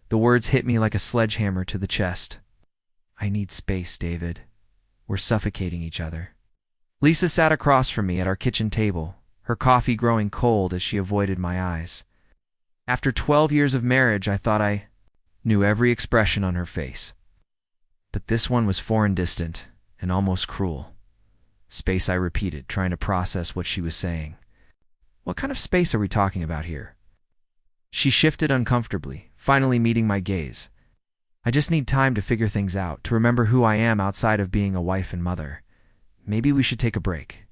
The words hit me like a sledgehammer to the chest. I need space, David. We're suffocating each other. Lisa sat across from me at our kitchen table, her coffee growing cold as she avoided my eyes. After 12 years of marriage, I thought I knew every expression on her face. But this one was foreign, distant, and almost cruel. Space, I repeated, trying to process what she was saying. What kind of space are we talking about here? She shifted uncomfortably, finally meeting my gaze. I just need time to figure things out, to remember who I am outside of being a wife and mother. Maybe we should take a break.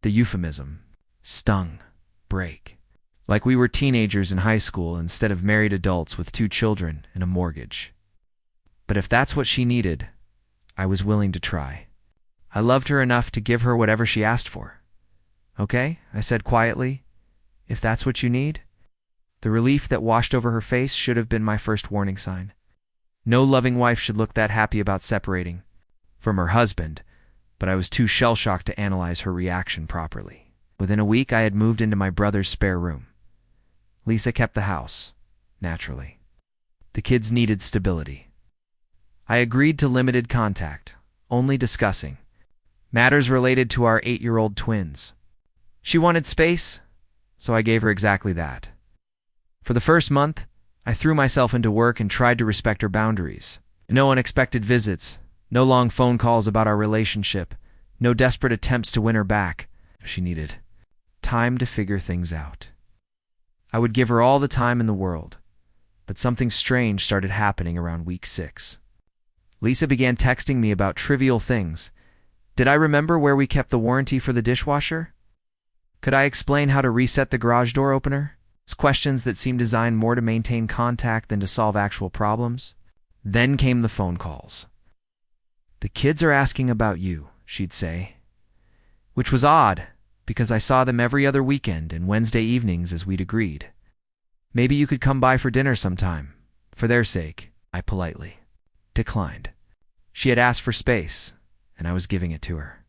The euphemism stung. Break. Like we were teenagers in high school instead of married adults with 2 children and a mortgage. But if that's what she needed, I was willing to try. I loved her enough to give her whatever she asked for. Okay, I said quietly, if that's what you need. The relief that washed over her face should have been my first warning sign. No loving wife should look that happy about separating from her husband, but I was too shell-shocked to analyze her reaction properly. Within a week, I had moved into my brother's spare room. Lisa kept the house, naturally. The kids needed stability. I agreed to limited contact, only discussing matters related to our 8-year-old twins. She wanted space, so I gave her exactly that. For the first month, I threw myself into work and tried to respect her boundaries. No unexpected visits, no long phone calls about our relationship, no desperate attempts to win her back. She needed time to figure things out. I would give her all the time in the world, but something strange started happening around week 6. Lisa began texting me about trivial things. Did I remember where we kept the warranty for the dishwasher? Could I explain how to reset the garage door opener? Questions that seemed designed more to maintain contact than to solve actual problems. Then came the phone calls. The kids are asking about you, she'd say. Which was odd, because I saw them every other weekend and Wednesday evenings as we'd agreed. Maybe you could come by for dinner sometime. For their sake, I politely declined. She had asked for space, and I was giving it to her.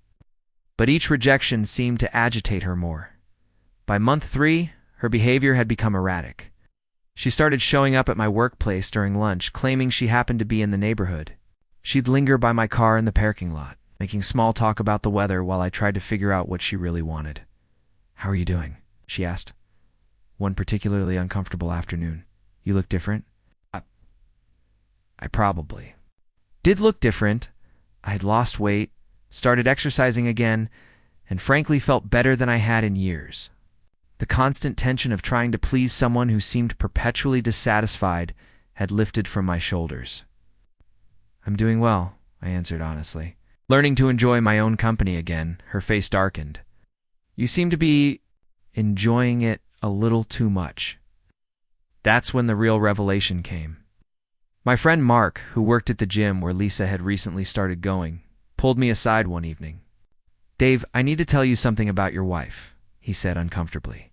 But each rejection seemed to agitate her more. By month 3, her behavior had become erratic. She started showing up at my workplace during lunch, claiming she happened to be in the neighborhood. She'd linger by my car in the parking lot, making small talk about the weather while I tried to figure out what she really wanted. "How are you doing?" she asked. One particularly uncomfortable afternoon. "You look different." I probably did look different. I had lost weight, started exercising again, and frankly felt better than I had in years. The constant tension of trying to please someone who seemed perpetually dissatisfied had lifted from my shoulders. "I'm doing well," I answered honestly. Learning to enjoy my own company again, her face darkened. "You seem to be enjoying it a little too much." That's when the real revelation came. My friend Mark, who worked at the gym where Lisa had recently started going, pulled me aside one evening. "Dave, I need to tell you something about your wife," he said uncomfortably.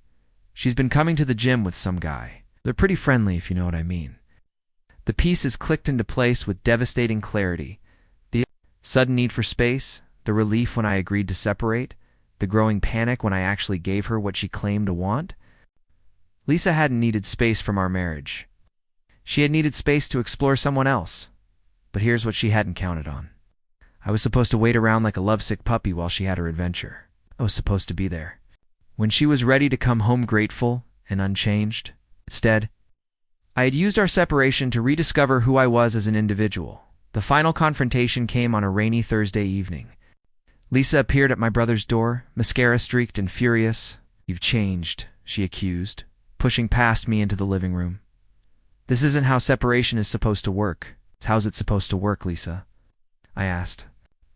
"She's been coming to the gym with some guy. They're pretty friendly, if you know what I mean." The pieces clicked into place with devastating clarity. The sudden need for space, the relief when I agreed to separate, the growing panic when I actually gave her what she claimed to want. Lisa hadn't needed space from our marriage. She had needed space to explore someone else. But here's what she hadn't counted on. I was supposed to wait around like a lovesick puppy while she had her adventure. I was supposed to be there when she was ready to come home grateful and unchanged. Instead, I had used our separation to rediscover who I was as an individual. The final confrontation came on a rainy Thursday evening. Lisa appeared at my brother's door, mascara streaked and furious. "You've changed," she accused, pushing past me into the living room. "This isn't how separation is supposed to work." "How's it supposed to work, Lisa?" I asked,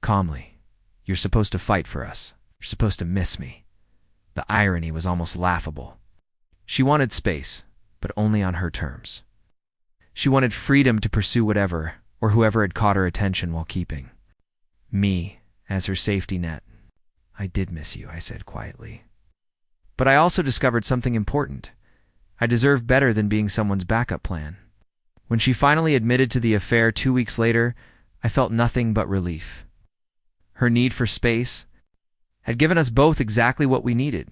calmly. "You're supposed to fight for us. You're supposed to miss me." The irony was almost laughable. She wanted space, but only on her terms. She wanted freedom to pursue whatever or whoever had caught her attention while keeping me as her safety net. "I did miss you," I said quietly. But I also discovered something important. I deserved better than being someone's backup plan. When she finally admitted to the affair 2 weeks later, I felt nothing but relief. Her need for space had given us both exactly what we needed: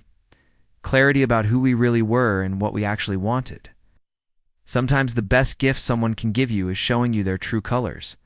clarity about who we really were and what we actually wanted. Sometimes the best gift someone can give you is showing you their true colors.